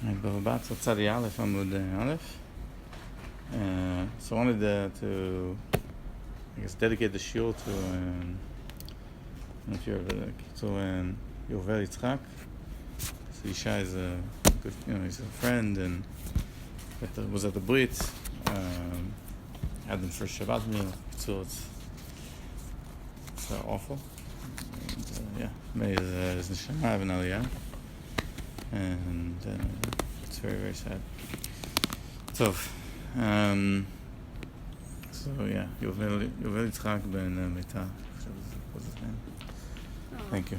Bava Batra, Tzadi Aleph, Amud Aleph. So I wanted to, dedicate the shiur to, I don't know if you're to Yovel Yitzchak. So Yishai is a good, he's a friend, and was at the Brit. Had them for Shabbat meal, so it's awful. And, may his neshama have an aliyah. And it's very, very sad. So, Yovel Yitzchak ben Meta. What's his name? Thank you.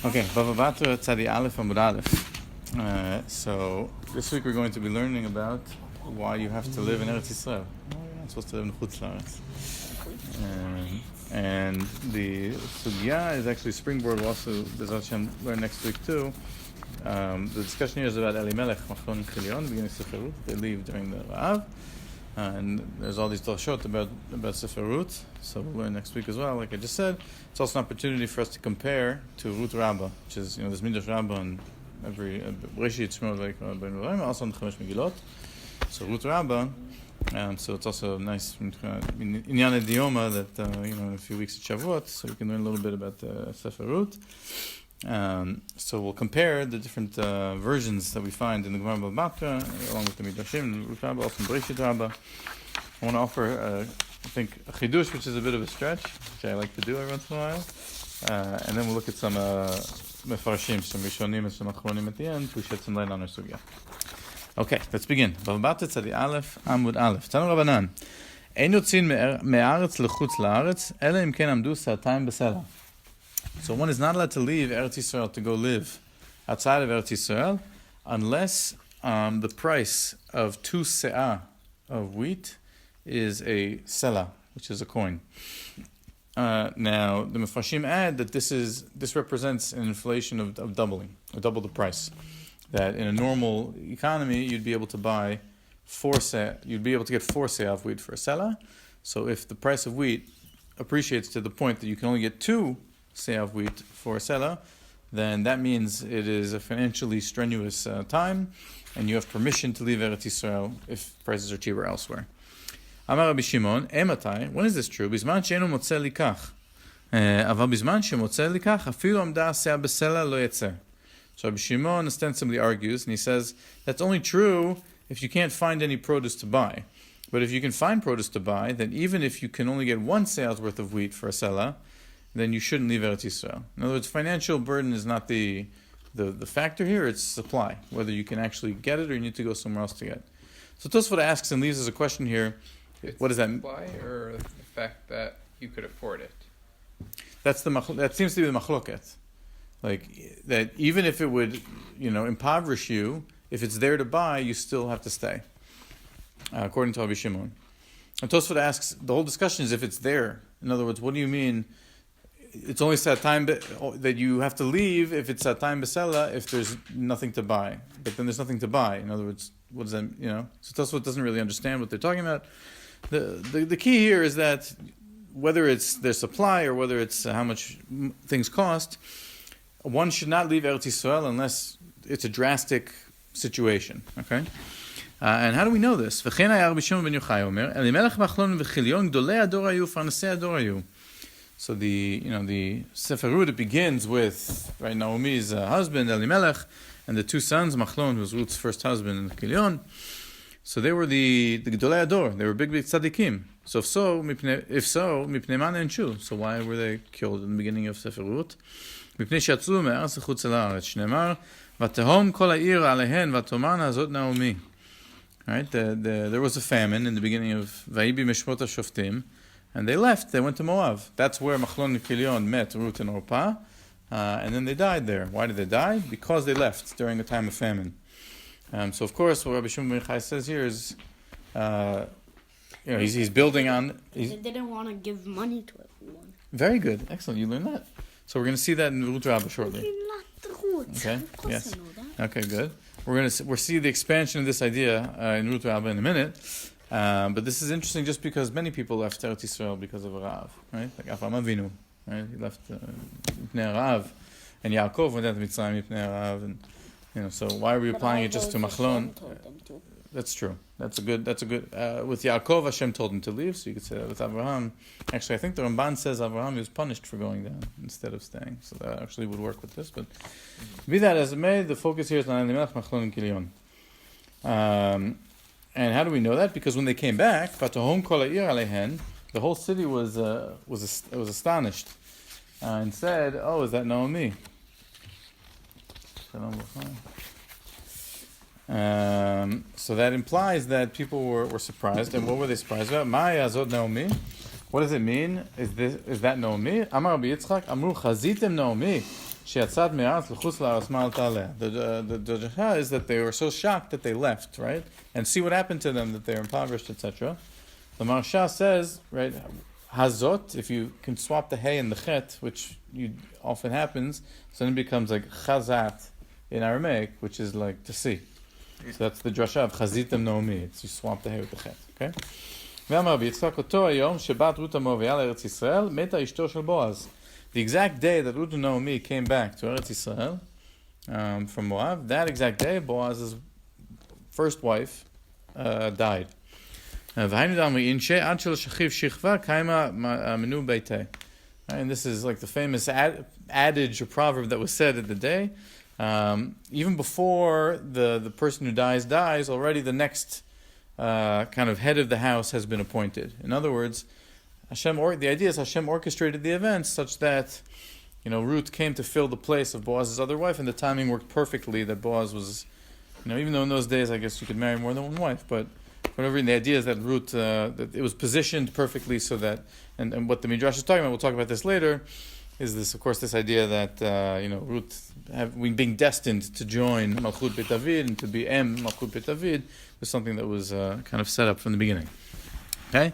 Okay, Bava Batra, Tzadi Aleph, Amud Aleph. So, this week we're going to be learning about why you have to live in Eretz Yisrael. You're not supposed to live in Laerz. And the sugya is actually springboard. We'll also, B'ezrat Hashem, learn next week too. The discussion here is about Elimelech, Machlon and Chilion, beginning of Seferut. They leave during the Ra'av. And there's all these drashot about Seferut. So we'll learn next week as well. Like I just said, it's also an opportunity for us to compare to Ruth Rabbah, which is, there's Midrash Rabbah on every Reshi Yitzmor, like Ben Ravim, also on the Chamesh Megillot. So Ruth Rabbah. So it's also nice inyan idioma that in a few weeks at Shavuot, so we can learn a little bit about Seferut. So we'll compare the different versions that we find in the Gemara Bava Batra, along with the Midrashim and Ruth Rabbah, also in Bereshit Rabbah. I want to offer, I think, a chidush, which is a bit of a stretch, which I like to do every once in a while, and then we'll look at some mefarshim, some rishonim and some achronim at the end to shed some light on our sugya. Okay, let's begin. Bava Batra, Tzadi Aleph, Amud Aleph. Tanu Rabbanan. Ein yotzin מארץ לחוץ לארץ, אלא אם כן עמדו שעתיים בסלע. So one is not allowed to leave Eretz Yisrael to go live outside of Eretz Yisrael unless the price of 2 se'ah of wheat is a selah, which is a coin. Now, the Mefarshim add that this represents an inflation of doubling, or double the price. That in a normal economy, you'd be able to buy you'd be able to get 4 se'ah of wheat for a selah. So if the price of wheat appreciates to the point that you can only get 2 se'ah of wheat for a selah, then that means it is a financially strenuous time, and you have permission to leave Eretz Yisrael if prices are cheaper elsewhere. Amar Rabbi Shimon, Ematai, when is this true? Bizman she'enu motzeh likach. Aval bizman she'motzeh likach, afilu amda se'ah b'selah lo yetzeh. So Rabbi Shimon ostensibly argues, and he says, that's only true if you can't find any produce to buy. But if you can find produce to buy, then even if you can only get 1 se'ah's worth of wheat for a selah, then you shouldn't leave Eretz Yisrael. In other words, financial burden is not the factor here, it's supply. Whether you can actually get it or you need to go somewhere else to get it. So Tosfot asks and leaves as a question here, what does that mean? Supply or the fact that you could afford it? That seems to be the machloket. Like, that even if it would, impoverish you, if it's there to buy, you still have to stay. According to Rabbi Shimon. And Tosfot asks, the whole discussion is if it's there. In other words, what do you mean? It's only time that you have to leave if it's time besela if there's nothing to buy. But then there's nothing to buy. In other words, what does that, So Tosfot doesn't really understand what they're talking about. The key here is that whether it's their supply or whether it's how much things cost, one should not leave Eretz Yisrael unless it's a drastic situation. Okay? And how do we know this? וכן היה רבי שמעון בן יוחאי אומר, אלימלך מחלון וחליון גדולי הדור היו, פרנסי הדור היו. So the Seferut, it begins with Naomi's husband Elimelech and the 2 sons, Machlon, who was Ruth's first husband, and Chilion. So they were the Gedolei Ador. They were big tzaddikim. So if so, mipnei na'nשו. So why were they killed in the beginning of Seferut? מפני שיצאו מארץ לחוצה לארץ. שנאמר, ותהום כל העיר עליהן ותאמרנה זאת נעמי. Right? There was a famine in the beginning of Vayibi Meshmot HaShoftim, and they left. They went to Moab. That's where Machlon and Chilion met Ruth and Orpah, and then they died there. Why did they die? Because they left during the time of famine. So of course, what Rabbi Shimon ben Yochai says here is, he's building on. They didn't want to give money to everyone. Very good, excellent. You learned that. So we're going to see that in Ruth Rabbah shortly. Okay. Of course, yes. I know that. Okay, good. We'll see the expansion of this idea in Ruth Rabbah in a minute. But this is interesting just because many people left Eretz Yisrael because of a Ra'av, right? Like Avraham Avinu, right? He left Mipnei Ra'av, and Yaakov went down to Mitzrayim Mipnei Ra'av, So why are we applying it just to Machlon? Hashem told them to. That's true. That's a good. With Yaakov, Hashem told him to leave, so you could say that with Abraham. Actually, I think the Ramban says Abraham was punished for going down instead of staying, so that actually would work with this. But be that as it may, the focus here is on Elimelech, Machlon, and Kilion. And how do we know that? Because when they came back, the whole city was astonished and said, "Oh, is that Naomi?" So that implies that people were surprised. And what were they surprised about? Maya Azod Naomi. What does it mean? Is that Naomi? Amar Rabbi Yitzchak, Amru Chazitem Naomi. Sheyatzat Me'aretz L'chutz La'aretz Ma'alta Aleh. The Dojacha is that they were so shocked that they left, right? And see what happened to them, that they're impoverished, etc. The Marsha says, right, Hazot, if you can swap the hay and the chet, which often happens, so then it becomes like Chazat in Aramaic, which is like to see. So that's the drasha of Chazitem Naomi. It's you swap the hay with the chet. Okay? The exact day that Ruth and Naomi came back to Eretz Yisrael from Moab, that exact day, Boaz's first wife died. And this is like the famous adage or proverb that was said at the day. Even before the person who dies, already the next kind of head of the house has been appointed. In other words, the idea is Hashem orchestrated the events such that, Ruth came to fill the place of Boaz's other wife, and the timing worked perfectly that Boaz was, even though in those days I guess you could marry more than one wife, but whatever, the idea is that Ruth, that it was positioned perfectly so that, and what the Midrash is talking about, we'll talk about this later, is this, of course, this idea that, Ruth being destined to join Malchut Beit David and to be Malchut Beit David was something that was kind of set up from the beginning. Okay?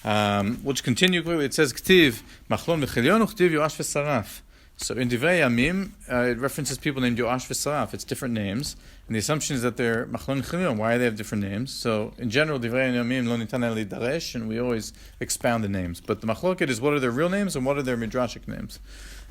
We'll just continue quickly. It says, K'tiv, Machlon v'chilion, K'tiv Yoash v'saraf. So in Divrei Yamim, it references people named Yoash v'saraf. It's different names. And the assumption is that they're Machlon v'chilion. Why do they have different names? So in general, Divrei Yamim lo nitan el lidaresh, and we always expound the names. But the Machloket is what are their real names and what are their midrashic names.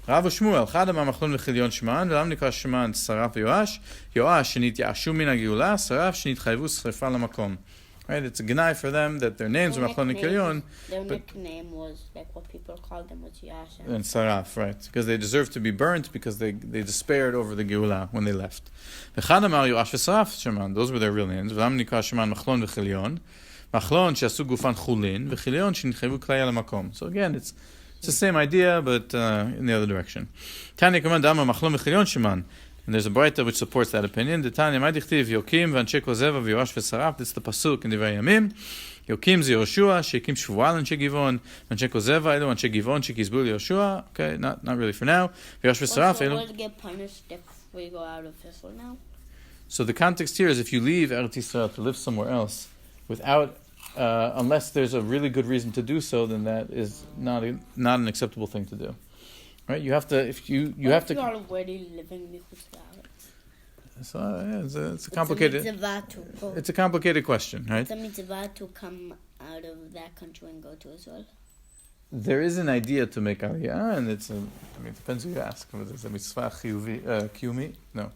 Rav Shmuel, Chadam HaMachlon v'chilion Shman, V'lam nikra Shman Saraf v'Yoash, Yoash shenityaashu min ha'geula, Saraf shenitchayvu srefa lamakom. Right, it's a gnai for them that their names were Machlon and Kilion. Their nickname was like what people called them was Yash and Saraf, right? Because they deserved to be burnt because they despaired over the Geula when they left. V'chadamar Yoash v'Saraf Sheman, those were their real names. V'lam nikra Sheman Machlon v'Kilion, Machlon she'asu gufan chulin, v'Kilion shenitchayvu klaya lamakom. So again, it's the same idea, but in the other direction. Tanya Kaman Dama Machlon v'Kilion Sheman. And there's a Braita which supports that opinion. The Tanya Ma'dichtiv Yokim v'Anshe Kozeva v'Yoash v'Saraf. This is the pasuk in Divrei Yamim. Yokim ze Yoshua, shekim Shvual Anshe Givon, Anshe Kozeva elu Anshe Givon shekizbu Yoshua. Okay, not really for now. V'Yoash v'Saraf elu. Also, will get punished if we go out of Israel now? So the context here is if you leave Eretz Yisrael to live somewhere else, without, unless there's a really good reason to do so, then that is not an acceptable thing to do. Right, you have to. If you have to. You are already living B'chutz La'aretz. So it's a complicated. It's a complicated question, right? It's a mitzvah to come out of that country and go to Israel. There is an idea to make aliyah, and it depends who you ask. It's a mitzvah kiyumi. No,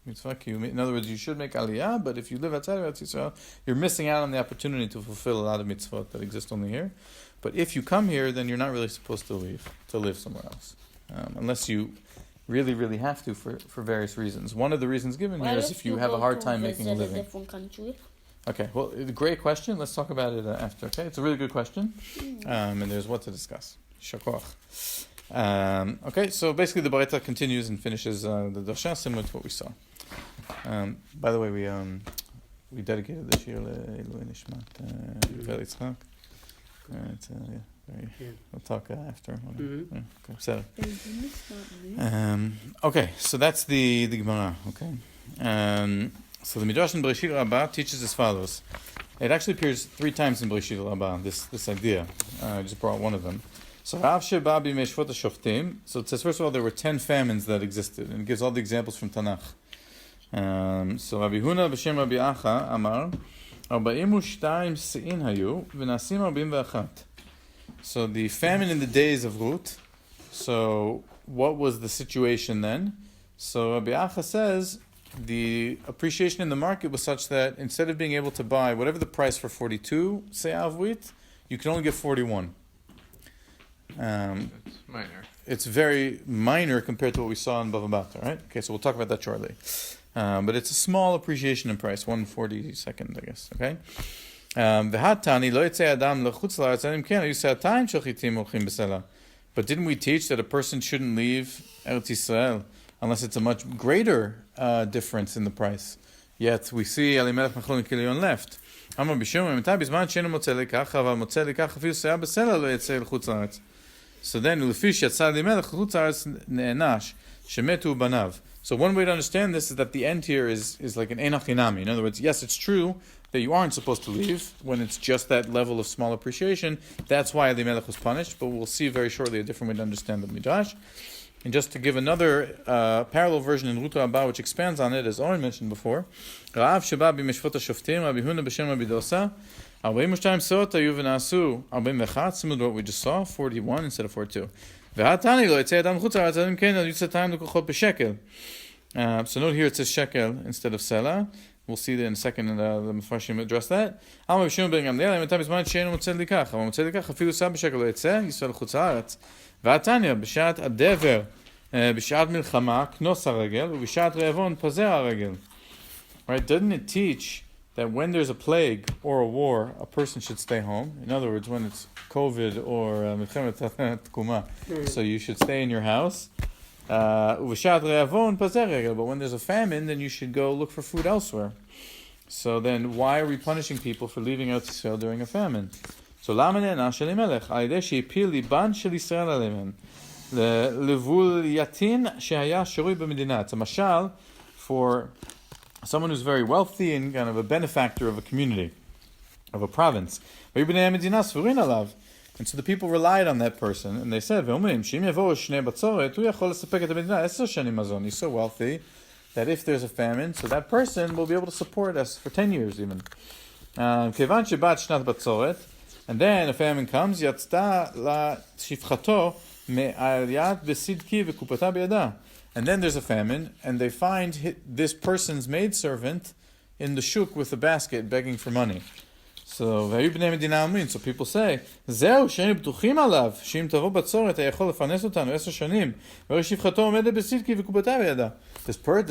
mitzvah kiyumi. In other words, you should make aliyah, but if you live outside of Eretz Yisrael, you're missing out on the opportunity to fulfill a lot of mitzvot that exist only here. But if you come here, then you're not really supposed to live somewhere else. Unless you really, really have to for various reasons. One of the reasons given here is if you have a hard time making a living. Different country? Okay, well, great question. Let's talk about it after, okay? It's a really good question. And there's what to discuss. Shakoch. Okay, so basically the Braita continues and finishes the Dosha, similar to what we saw. By the way, we dedicated this year Le'ilui Nishmat Yitzchak. We'll talk after. Mm-hmm. Okay, okay, so that's the Gemara. Okay, so the Midrash in Bereshit Rabbah teaches as follows. It actually appears 3 times in Bereshit Rabbah. This idea. I just brought one of them. So Rav Sheba b'Meshvot HaShoftim. So it says first of all there were 10 famines that existed, and it gives all the examples from Tanakh. So Rabbi Huna b'Shem Rabbi Acha Amar 42 se'in hayu v'nasim 41. So the famine in the days of Ruth. So what was the situation then? So Rabbi Acha says the appreciation in the market was such that instead of being able to buy whatever the price for 42 se'ah of wheat, you can only get 41. It's minor. It's very minor compared to what we saw in Bava Batra, right? Okay, so we'll talk about that shortly. But it's a small appreciation in price, 1/42, I guess, okay? V'hatani lo yitzei adam לחוצה לארץ אלא אם כן היו שעתיים של חיטים הולכים בסלע. But didn't we teach that a person shouldn't leave Eretz Yisrael unless it's a much greater difference in the price? Yet we see Elimelech Machlon Kilion left. אמר בשום מתי בזמן שאינו מוצא לכך, אבל מוצא לכך אפילו שהיה בסלע לא יצא לחוץ לארץ. So then, לפי שיצא אלימלך לחוץ לארץ נענש, שמתו בניו. So one way to understand this is that the end here is like an enach hinami. In other words, yes, it's true that you aren't supposed to leave when it's just that level of small appreciation. That's why Elimelech was punished, but we'll see very shortly a different way to understand the Midrash. And just to give another parallel version in Ruta Abba, which expands on it, as Oren mentioned before, Ra'av sheba b'mishvot hashoftim, Rabbi Huna b'shem Rabbi Dosa, 42 seot hayu v'na'asu 41, similar to what we just saw, 41 instead of 42. V'hatani lo yitzei adam chutz ha'aretz adam ken al yitzatayim lukochot b'shekel. So note here it says shekel instead of sela. We'll see that in a second, and the Mefarshim address that. Amar b'shem ben Gamliel, meta b'zman she'enu motzeh likach, אבל motzeh likach afilu sa b'shekel lo yitzei, yisrael chutz ha'aretz. V'hatanya b'shat adever, b'shat milchama knos ha'regel, u'b'shat re'avon pazer ha'regel. Right? Doesn't it teach that when there's a plague or a war, a person should stay home? In other words, when it's COVID or milchemet tkuma, so you should stay in your house. But when there's a famine, then you should go look for food elsewhere. So then, why are we punishing people for leaving Eretz Yisrael during a famine? So lama na'nashu Elimelech al yedei she'ipil liban shel Yisrael aleihem levul yatin shehaya shorui b'medina. It's a mashal for someone who's very wealthy and kind of a benefactor of a community, of a province. And so the people relied on that person, and they said, he's so wealthy that if there's a famine, so that person will be able to support us for 10 years even. And then a famine comes, and then there's a famine, and they find this person's maidservant in the shuk with a basket begging for money. So people say, this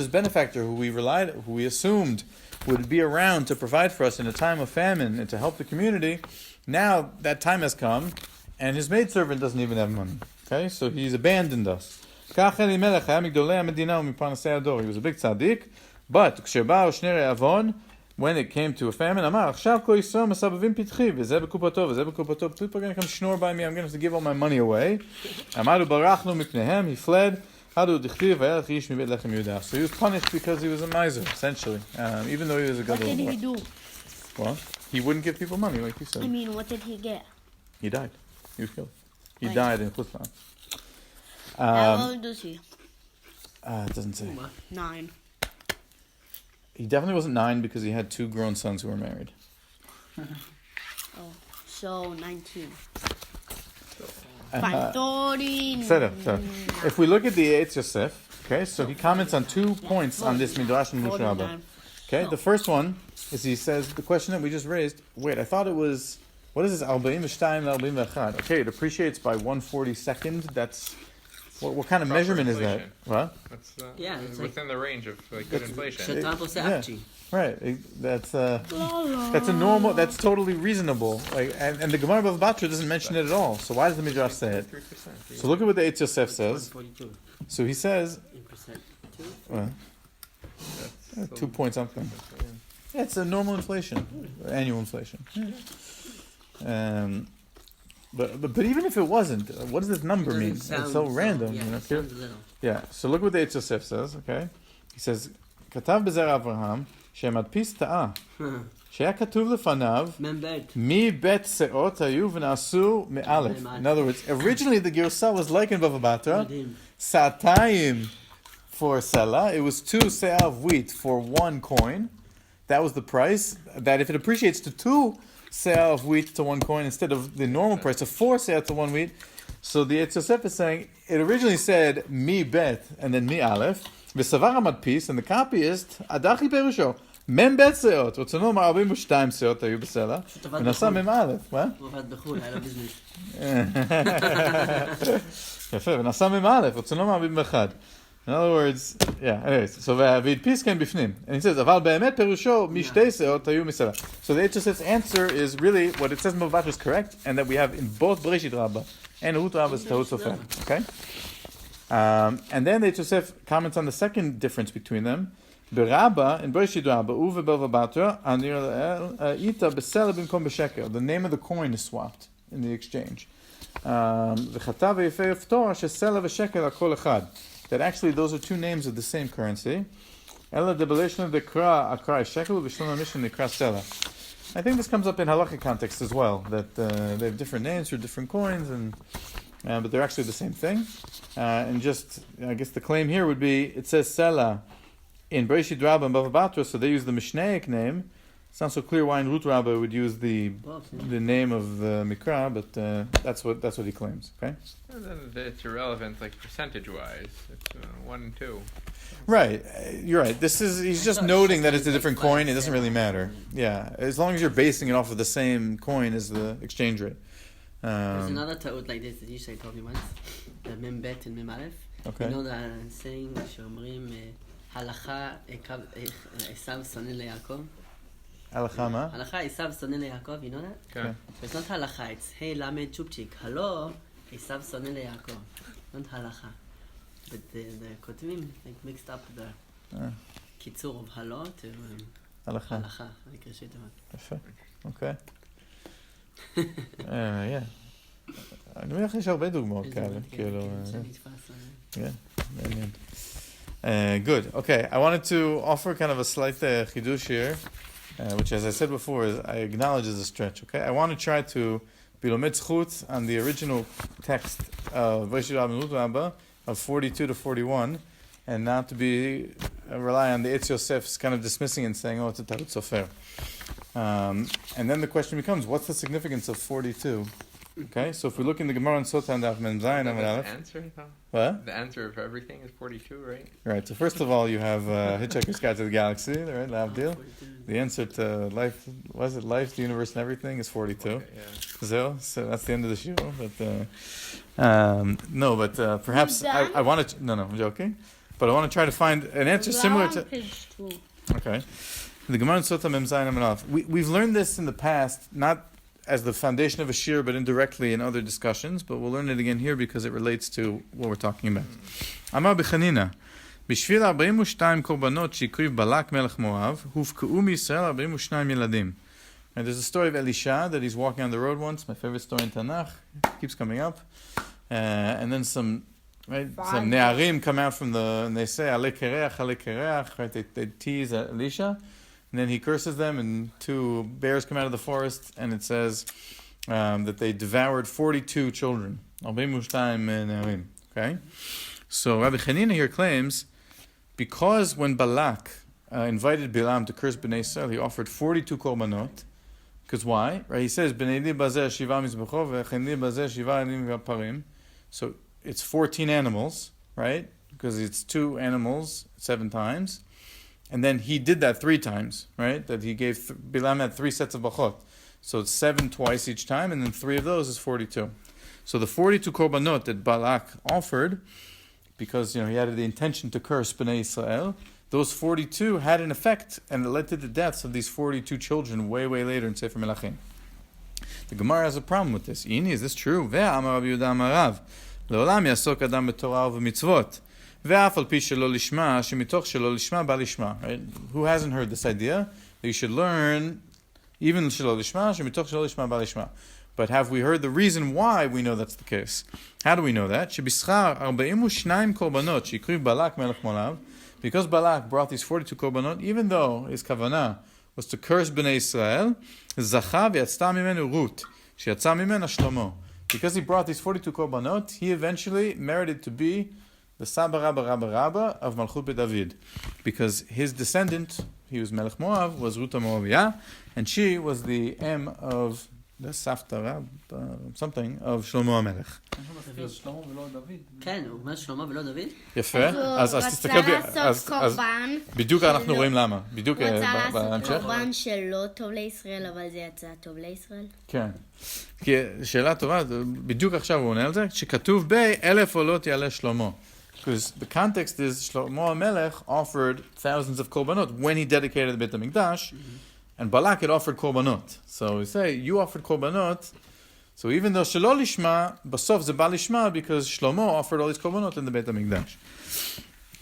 benefactor who we assumed would be around to provide for us in a time of famine and to help the community, now that time has come, and his maidservant doesn't even have money. Okay, so he's abandoned us. He was a big tzaddik, but when it came to a famine, people are going to come snore by me, I'm going to have to give all my money away. He fled. So he was punished because he was a miser, essentially, even though he was a good. What did he do? Well, he wouldn't give people money, like you said. I mean, what did he get? He died. He was killed. He Wait. died in Chutz. How old is he? It doesn't say. 9. He definitely wasn't 9 because he had 2 grown sons who were married. Oh, so 19. Uh, 30. If we look at the Eretz Yosef, okay, so he comments on 2 points on this Midrash and Musha Abba. Okay, the first one is he says, the question that we just raised, wait, I thought it was, what is this, 42 41? Okay, it appreciates by 1/42. That's, what kind of Proper measurement inflation. is that? What? That's it's within the range of good inflation. Right, that's a normal, that's totally reasonable. Like, and the Gemara Bava Batra doesn't mention it at all. So why does the Midrash say it? So look at what the Eretz Yosef says. So he says, well, 2 point something. Yeah, it's a normal inflation, annual inflation. But even if it wasn't, what does this number mean? It's so random. Yeah. So look what the Eretz Yosef says. Okay, he says, "Katav bezer Avraham shemadpis ta'ah shaya katuv lefanav mi bet seot hayu v'nasu me'alef." In other words, originally the Girsa was like in Bava Batra, satayim for sela. It was 2 se'ah of wheat for 1 coin. That was the price. That if it appreciates to 2 se'ah of wheat to 1 coin instead of the normal price of 4 se'ah to 1 wheat. So the Eretz Yosef is saying, it originally said mi bet and then mi aleph, וסבר המדפיס, and the copyist, הדחי פירושו, מם בית שאות, רצונו לומר 42 שאות היו בסלע, ונשא מם א', מה? הוא עבד בחו"ל, היה לו ביזנס. יפה, ונשא מם א', רצונו לומר 41. In other words, yeah, anyways, so והדפיס כן בפנים. And he says, אבל באמת פירושו משתי שאות היו מסלע. So the HSF's answer is really, what it says in Bava Batra is correct, and that we have in both Bereshit Rabbah and Ruth Rabbah is Tahut Sofer. Okay? And then the HSF comments on the second difference between them. Berabba, in Bereshit Rabbah, uve Bava Batra, anir ita besela bimkom b'shekel. The name of the coin is swapped in the exchange. V'chata v'yefei yiftor, shesela v'shekel akol echad. That actually those are two names of the same currency. Ela debelation of the kra akra shekel, v'shlom mission the kra sela. I think this comes up in halachic context as well, that they have different names for different coins, and but they're actually the same thing. And just, I guess the claim here would be, it says Sela in Bereshit Rabbah and Bava Batra, so they use the Mishnaic name. It's not so clear why in Ruth Rabbah would use the name of Mikra, but that's what he claims. Okay. And then it's irrelevant, like percentage-wise. It's 1 and 2. Right, you're right. He's just noting that it's a different coin. It doesn't really matter. Yeah, as long as you're basing it off of the same coin as the exchange rate. There's another ta'ut like this that Yishai told me once. The Mem Bet and Mem Aleph. Okay. You know the saying שאומרים הלכה עשיו שונא ליעקב? הלכה מה? הלכה עשיו שונא ליעקב, you know that? Okay. It's not הלכה, it's hey למד צ'ופצ'יק. הלא עשיו שונא ליעקב. Not הלכה. But the כותבים like mixed up the קיצור of הלא to הלכה. הלכה. like ראשי תיבות. יפה, אוקיי. Yeah. אני מניח שיש הרבה דוגמאות כאלה, כאילו... מעניין. Good. Okay, I wanted to offer kind of a slight chidush here, which, as I said before, I acknowledge is a stretch. Okay, I want to try to be lomed zchut on the original text of Bereshit Rabbah and Ruth Rabbah of 42 to 41, and not to be rely on the Eitz Yosef's kind of dismissing and saying, "Oh, it's a Tahut Sofer." And then the question becomes, what's the significance of 42? Okay, so if we look in the Gemara and Sota and Daf Mem Zayin Amud The Aleph. answer, though? What? The answer of everything is 42, right? Right, so first of all, you have Hitchhiker's Guide to the Galaxy, right, Lavdil. The answer to life, was it life, the universe, and everything is 42. Okay, yeah. So that's the end of the show. But perhaps I want to... No, I'm joking. But I want to try to find an answer similar to... Page 2. Okay. The Gemara and Sota Mem Zayin Amud Aleph. We've learned this in the past, not as the foundation of a shir, but indirectly in other discussions, but we'll learn it again here because it relates to what we're talking about. Amar b'chanina, בשביל 42 קורבנות שהקריב בלק מלך מואב, הופקעו מישראל 42 ילדים. And there's a story of Elisha that he's walking on the road once, my favorite story in Tanakh, keeps coming up. And then some ne'arim come out from and they say, Ale kereach, right? They tease Elisha. And then he curses them, and 2 bears come out of the forest, and it says that they devoured 42 children. Okay? So Rabbi Chanina here claims, because when Balak invited Bilam to curse Bnei Israel, he offered 42 korbanot. Because why? Right? He says, Bnei li bazeh shiva mizbecho, v'chen li bazeh shiva elim v'parim. So it's 14 animals, right? Because it's 2 animals 7 times. And then he did that 3 times, right? That he gave, Bilam had 3 sets of bachot. So it's 7 twice each time, and then 3 of those is 42. So the 42 korbanot that Balak offered, because he had the intention to curse Bnei Israel, those 42 had an effect, and it led to the deaths of these 42 children way, way later in Sefer Melachim. The Gemara has a problem with this. Ini, is this true? Ve'amar Rabbi Yehuda amar Rav, Le'olam yasok adam b'torah u'v'mitzvot. Right? Who hasn't heard this idea? That you should learn even shelo lishma, shemitoch shelo lishma ba lishma. But have we heard the reason why we know that's the case? How do we know that? Shebischar 42 korbanot shikriv Balak melech Moav, because Balak brought these 42 korbanot, even though his kavanah was to curse Bnei Israel, zacha v'yatzta mimenu Rut, sheyatzah mimena Shlomo. Because he brought these 42 korbanot, he eventually merited to be the Saba Rabba Rabba Rabba of Malchut David, because his descendant, he was Melech Moav, was Ruta Moaviyah, and she was the em of the Safta Rab, something, of Shlomo HaMelech. כן, הוא אומר שלמה ולא דוד? יפה, אז הוא תסתכל, רצה לעשות קורבן. בדיוק אנחנו רואים למה, בדיוק הוא רצה לעשות בהמשך. קורבן שלא טוב לישראל, אבל זה יצא טוב לישראל. כן, כי שאלה טובה, בדיוק עכשיו הוא עונה על זה, שכתוב ב-1,000 עולות יעלה שלמה. Because the context is Shlomo HaMelech offered thousands of korbanot when he dedicated the Beit HaMikdash, and Balak had offered korbanot. So we say, you offered korbanot, so even though Shelo Lishma, Basof ze Ba Lishma, because Shlomo offered all these korbanot in the Beit HaMikdash.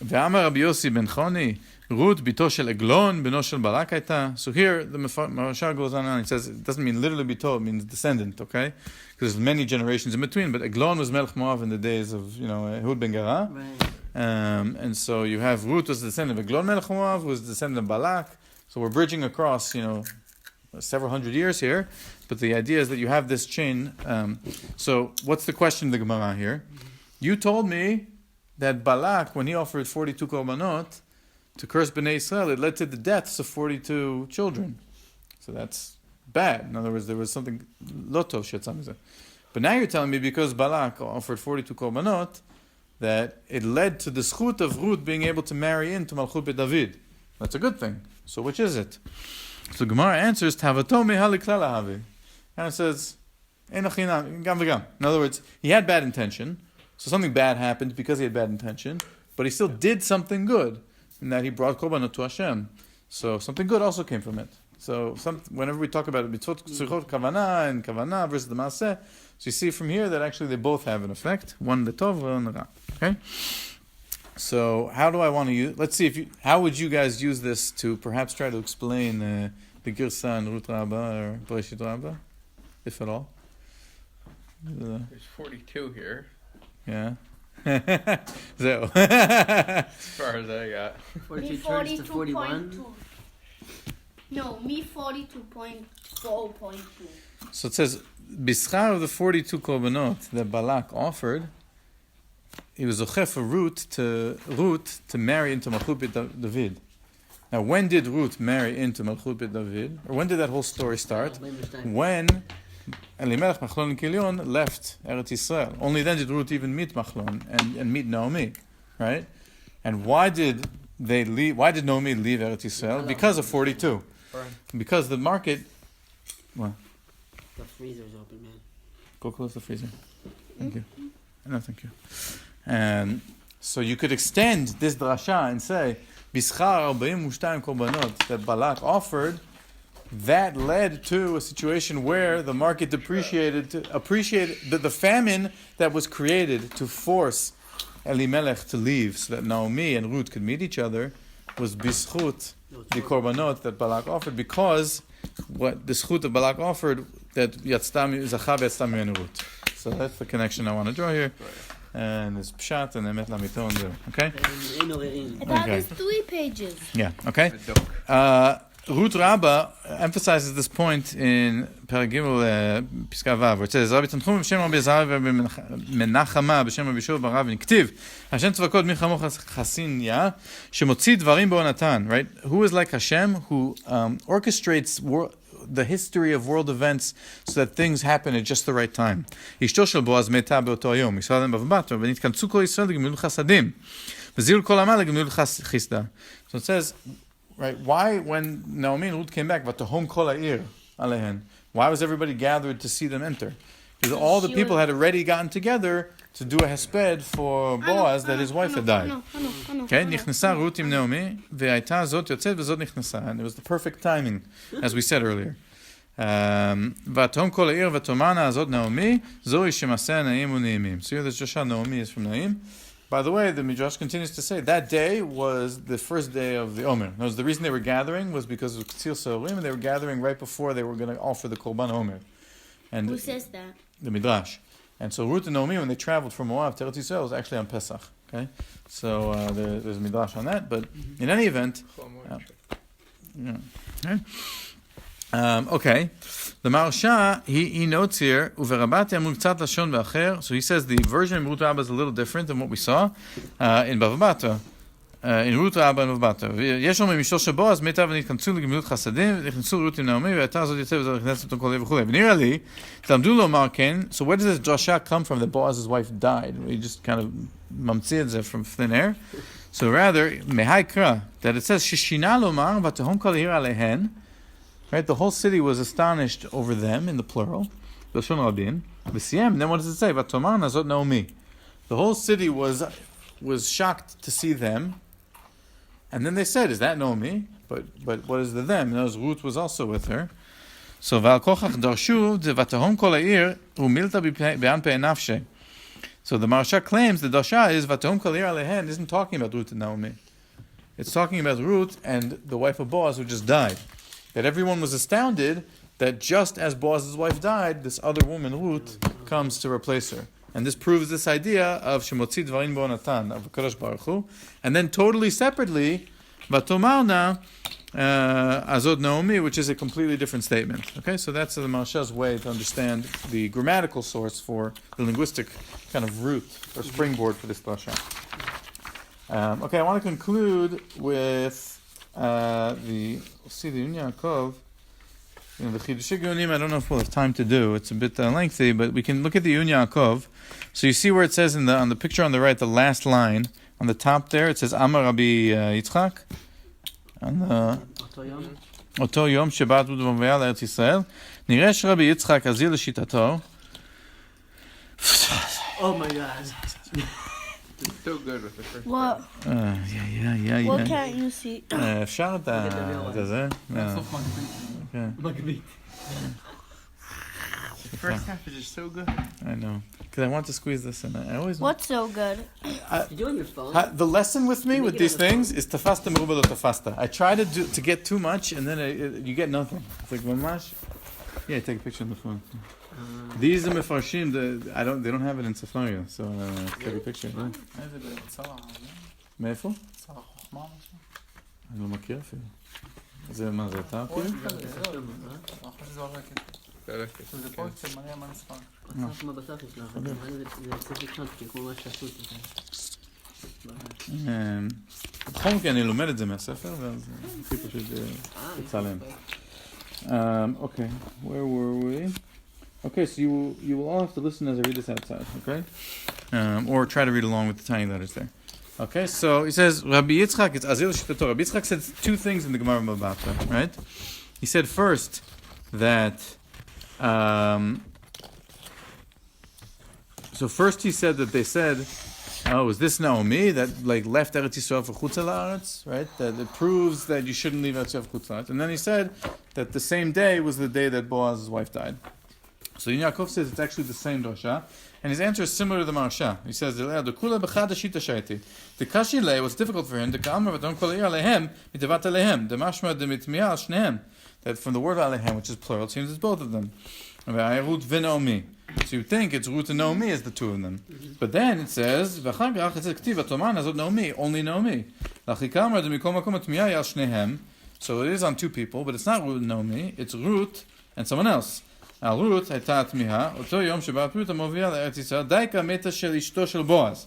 Ve'amar Rabbi Yossi ben Choni, Ruth bito shel Eglon, beno shel Balak hayta. So here, the Marashah goes on and he says, it doesn't mean literally bito, it means descendant, okay? Because there's many generations in between, but Eglon was Melech Moav in the days of, Ehud ben Gera. Right. And so you have Ruth was the descendant of Eglon Melech Moav, who was the descendant of Balak. So we're bridging across, several hundred years here, but the idea is that you have this chain. So what's the question of the Gemara here? You told me that Balak, when he offered 42 korbanot to curse Bnei Israel, it led to the deaths of 42 children. So that's bad. In other words, there was something lotov shetzam. But now you're telling me because Balak offered 42 korbanot, that it led to the zchut of Ruth being able to marry into Malchut Beit David. That's a good thing. So which is it? So Gemara answers, Tavato mehali klala havi. And it says, Ein achinam, gam v'gam. In other words, he had bad intention, so something bad happened because he had bad intention, but he still did something good, in that he brought korbanot to Hashem. So something good also came from it. So whenever we talk about mitzvot tzrichot kavana and kavana versus the maaseh, so you see from here that actually they both have an effect, one the tov, one the ra. Okay? So how do I want to use? Let's see how would you guys use this to perhaps try to explain the Girsa and Ruth Rabbah or Bereshit Rabbah, if at all? There's 42 here, Yeah. Zeo. as far as I got. 42 turns to 41. No, me 42.4.2. So it says, Bischar of the 42 korbanot that Balak offered, he was zocheh for Ruth to marry into Malchut Beit David. Now, when did Ruth marry into Malchut Beit David? Or when did that whole story start? When Elimelech Machlon and Kilion left Eretz Yisrael. Only then did Ruth even meet Machlon and meet Naomi, right? And why did they leave? Why did Naomi leave Eretz Yisrael? Because of 42. Because the market. What? The freezer's open, man. Go close the freezer. Thank you. No, thank you. And so you could extend this drasha and say, Bischar 42 korbanot that Balak offered, that led to a situation where the market depreciated to appreciate the famine that was created to force Elimelech to leave so that Naomi and Ruth could meet each other was bischut, the korbanot that Balak offered, because what the zchut of Balak offered, that Yatztam Zachav Yatztam and Ruth. So that's the connection I want to draw here. And it's Pshat and Emet Lamito and there. Okay? It has 3 pages. Yeah, okay. Ruth Rabbah emphasizes this point in Paragimel Piska Vav, where it says, Rabbi Tanchum b'shem Rabbi Zahar Menachama b'shem Rabbi Shua bar Rav Niktiv, Hashem tzvakot mi chamoch chasinya, shemotzi dvarim bo'onatan, right? Who is like Hashem, who orchestrates the history of world events so that things happen at just the right time. Ishto shel Boaz meta be'oto hayom, Yisrael ben Bava Batra, v'nitkantzu kol Yisrael legemilut chasadim, v'zilu kol ha'am legemilut chisda. So it says, right, why when Naomi and Ruth came back, v'tohom kol ha'ir alehen, why was everybody gathered to see them enter? Because all the people had already gotten together to do a hesped for Boaz that his wife had died. Okay, נכנסה רות עם נעמי, והייתה זאת יוצאת וזאת נכנסה. And it was the perfect timing, as we said earlier. ותהום כל העיר ותאמרנה הזאת נעמי, זוהי שמעשה נעים ונעימים. So here the Joshua Naomi is from Naim. By the way, the Midrash continues to say that day was the first day of the Omer. That was the reason they were gathering was because of K'tzil Sorim, and they were gathering right before they were going to offer the Korban Omer. And Who says that? The Midrash. And so Ruth and Naomi, when they traveled from Moab to Eretz Yisrael, was actually on Pesach. Okay, so there's a Midrash on that. But in any event, okay. The Maharsha, he notes here, Uverabati amru k'tzat lashon ve'acher. So he says the version of Ruth Rabbah is a little different than what we saw in Bava Batra. in Ruth Rabba and Bava Batra. יש אומרים אשתו של בועז מתה ונתכנסו לגמילות חסדים, ונכנסו רות עם נעמי, והייתה זאת יוצא וזאת נכנסת אותו וכו'. ונראה לי, תלמדו לומר כן, so where does this drasha come from that Boaz's wife died? We just kind of ממציא את זה from thin air. So rather, מהיקרא, that it says, ששינה לומר, ותהום כל העיר עליהן, right, the whole city was astonished over them, in the plural, בלשון רבים, וסיים, then what does it say? ותאמרנה זאת נעמי. The whole city was shocked to see them, and then they said, is that Naomi? But what is the them? And Ruth was also with her. So ועל כוכך דרשו, ותהום כל העיר, ומילתא בען פי נפשי. So the Marsha claims the Dasha is vatahom kol ha'ir alehen isn't talking about Ruth and Naomi. It's talking about Ruth and the wife of Boaz who just died. That everyone was astounded that just as Boaz's wife died, this other woman, Ruth, comes to replace her. And this proves this idea of Shemotzi Dvarim Bo Natan, of Kadosh Baruch Hu. And then totally separately, Vatomarna Azod Naomi, which is a completely different statement. Okay, so that's the Marsha's way to understand the grammatical source for the linguistic kind of root or springboard for this Pasha. Okay, I want to conclude with the Unya Yaakov. The Chidushei Geonim, I don't know if we'll have time to do. It's a bit lengthy, but we can look at the Unya Yaakov. So you see where it says on the picture on the right, the last line on the top there, it says Amar Rabbi Yitzchak. אותו יום שבאת רות ומביאה לארץ ישראל, נראה שרבי יצחק הזיל לשיטתו. Oh my God. It's so good with the first What? part. What can't you see? אפשר את זה? מגבית. The first half is just so good. I know. Because I want to squeeze this in. I always What's so good? Did you on your phone? The lesson with me with these things is tafasta meruba lo tafasta. I try to get too much and then you get nothing. It's like mamash. Yeah, take a picture on the phone. These are mefarshim. They don't have it in Safaria, so take a picture. מאיפה? אני לא מכיר אפילו. זה מה זה אתה אפילו? זה פה אצל מלא מלא ספר. מה בסוף יש לך? זה צריך לקנות כי כמו מה שעשו את זה. בכל מקרה אני לומד את זה מהספר ואז הכי פשוט לצלם. Okay, where were we? Okay, so you will all have to listen as I read this outside, okay? Or try to read along with the tiny letters there. Okay, so he says, Rabbi Yitzchak, it's Azil Shitato. Rabbi Yitzchak said two things in the Gemara Bava Batra, right? He said first that, so first he said that they said, oh, is this Naomi that like left Eretz Yisrael for Chutza Laretz, right? That it proves that you shouldn't leave Eretz Yisrael for Chutza Laretz. And then he said that the same day was the day that Boaz's wife died. So Yaakov says it's actually the same drasha, and his answer is similar to the Marsha. He says, the Kashile was difficult for him, that from the word alehem, which is plural, it seems it's both of them. So you think it's Ruth and Naomi as the two of them. But then it says, only Naomi. So it is on two people, but it's not Ruth and Naomi, it's Ruth and someone else. על רות הייתה תמיהה, אותו יום שבאת רות המובילה לארץ ישראל, דייקה מתה של אשתו של בועז.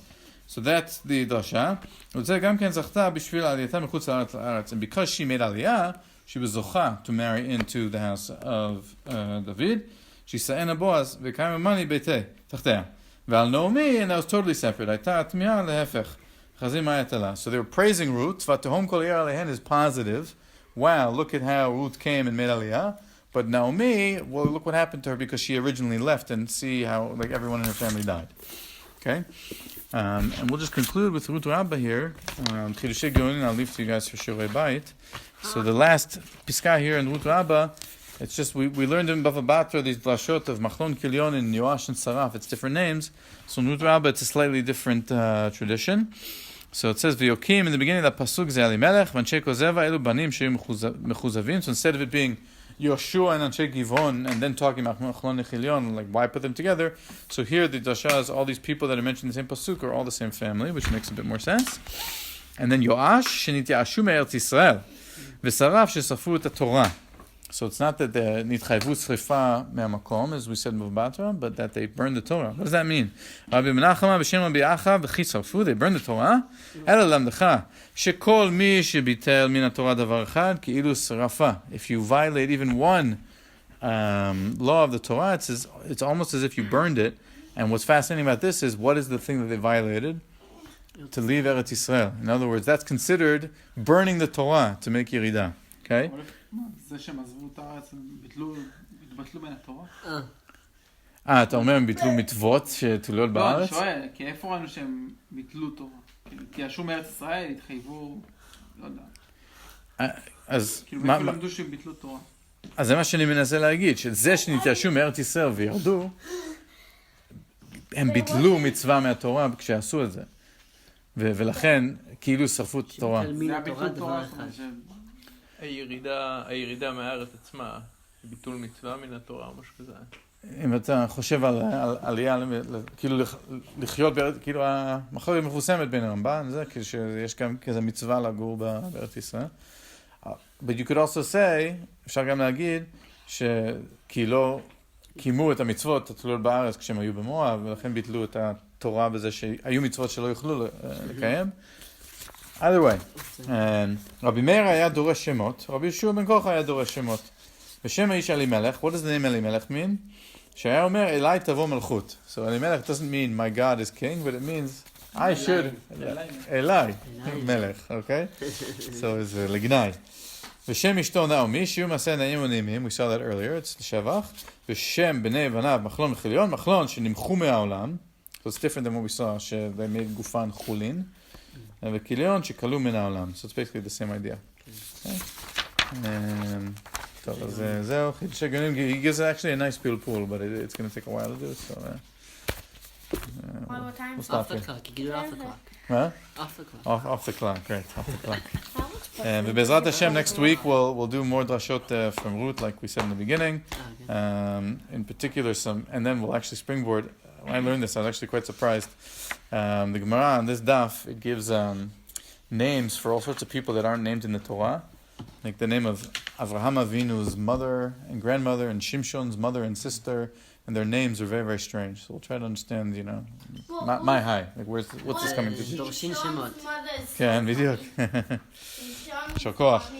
So that's the דרשה. וזה גם כן זכתה בשביל עלייתה מחוץ לארץ. And because she made עלייה, she was זוכה to marry into the house of David, she שאנה בועז וקיימה מני ביתה, תחתיה. ועל נעמי, and that was totally separate, הייתה תמיהה להפך. חזים מה הייתה לה. So they were praising Ruth, ותהום כל העיר עליהן is positive. Wow, look at how Ruth came and made עלייה. But Naomi, well, look what happened to her because she originally left, and see how like everyone in her family died. Okay, and we'll just conclude with Ruth Rabba here. Chidushei Geonim, I'll leave to you guys for Shirei Bayit. So the last piska here in Ruth Rabba, it's just we learned in Bava Batra these drashot of Machlon Kilyon and Yoash and Saraf. It's different names. So in Ruth Rabba, it's a slightly different tradition. So it says V'yokim in the beginning of the pasuk Ze Elimelech V'anshei Kozeva Elu Banim She'im Mechuzavim. So instead of it being Yoshua and Anshe Givon, and then talking about Machlon Nechilyon, like why put them together? So here the Dasha is all these people that are mentioned in the same pasuk are all the same family, which makes a bit more sense. And then Yoash, Shenit Ya'ashu Me'eretz Yisrael, V'sarav Shesafru et Torah. So it's not that they נתחייבו שריפה מהמקום, as we said in Bava Batra, but that they burned the Torah. What does that mean? רבי מנחם בשם רבי אחא וכי שרפו, they burned the Torah, אלא ללמדך, שכל מי שביטל מן התורה דבר אחד, כאילו שרפה. If you violate even one law of the Torah, it's almost as if you burned it. And what's fascinating about this is, what is the thing that they violated? To leave Eretz Yisrael. In other words, that's considered burning the Torah to make ירידה. Okay? זה שהם עזבו את הארץ, התבטלו בין התורה? אתה אומר הם ביטלו מצוות שתלויות בארץ? לא, אני שואל, כי איפה ראינו שהם ביטלו תורה? כי ישו מארץ ישראל, התחייבו, לא יודע. אז כאילו מאיפה למדו שהם ביטלו תורה? אז זה מה שאני מנסה להגיד, שזה שנתיישו מארץ ישראל וירדו, הם ביטלו מצווה מהתורה כשעשו את זה. ולכן כאילו שרפו את התורה. זה הביטול תורה. הירידה מהארץ עצמה, ביטול מצווה מן התורה, משהו כזה. אם אתה חושב על עלייה, כאילו לחיות, כאילו המחלוקת מפורסמת בין הרמב"ן, זה שיש גם כזה מצווה לגור בארץ ישראל. But you could also say, אפשר גם להגיד, שכי לא קיימו את המצוות התלויות בארץ כשהם היו במואב, ולכן ביטלו את התורה בזה שהיו מצוות שלא יוכלו לקיים. Either way, רבי מאיר היה דורש שמות, רבי יהושע בן כוחה היה דורש שמות. בשם האיש אלימלך, what does the name אלימלך mean? שהיה אומר, אליי תבוא מלכות. So אלימלך doesn't mean my God is king, but it means I should, אליי, מלך, okay? So it's לגנאי. ושם אשתו נעמי, שיהיו מעשה נעים ונעימים, we saw that earlier, it's לשבח. ושם בני בניו, מחלון וחיליון, מחלון שנמחו מהעולם, so it's different than what we saw, they made גופן חולין. וקיליון שקלו מן העולם. So it's basically the same idea. טוב, אז זהו, חידוש הגאונים, he gives actually a nice pool, but it's going to take a while to do it, so What time? Off the clock, you do it off the clock. Huh? Off the clock. Off the clock, great, off the clock. ובעזרת השם, next week we'll do more drashot from Ruth, like we said in the beginning. In particular, and then we'll actually springboard. When I learned this, I was actually quite surprised. The Gemara on this daf, it gives names for all sorts of people that aren't named in the Torah. Like the name of Avraham Avinu's mother and grandmother and Shimshon's mother and sister, and their names are very, very strange. So we'll try to understand, you know, my high. Like what's this coming to? דורשים שמות. כן, בדיוק. יישר כוח.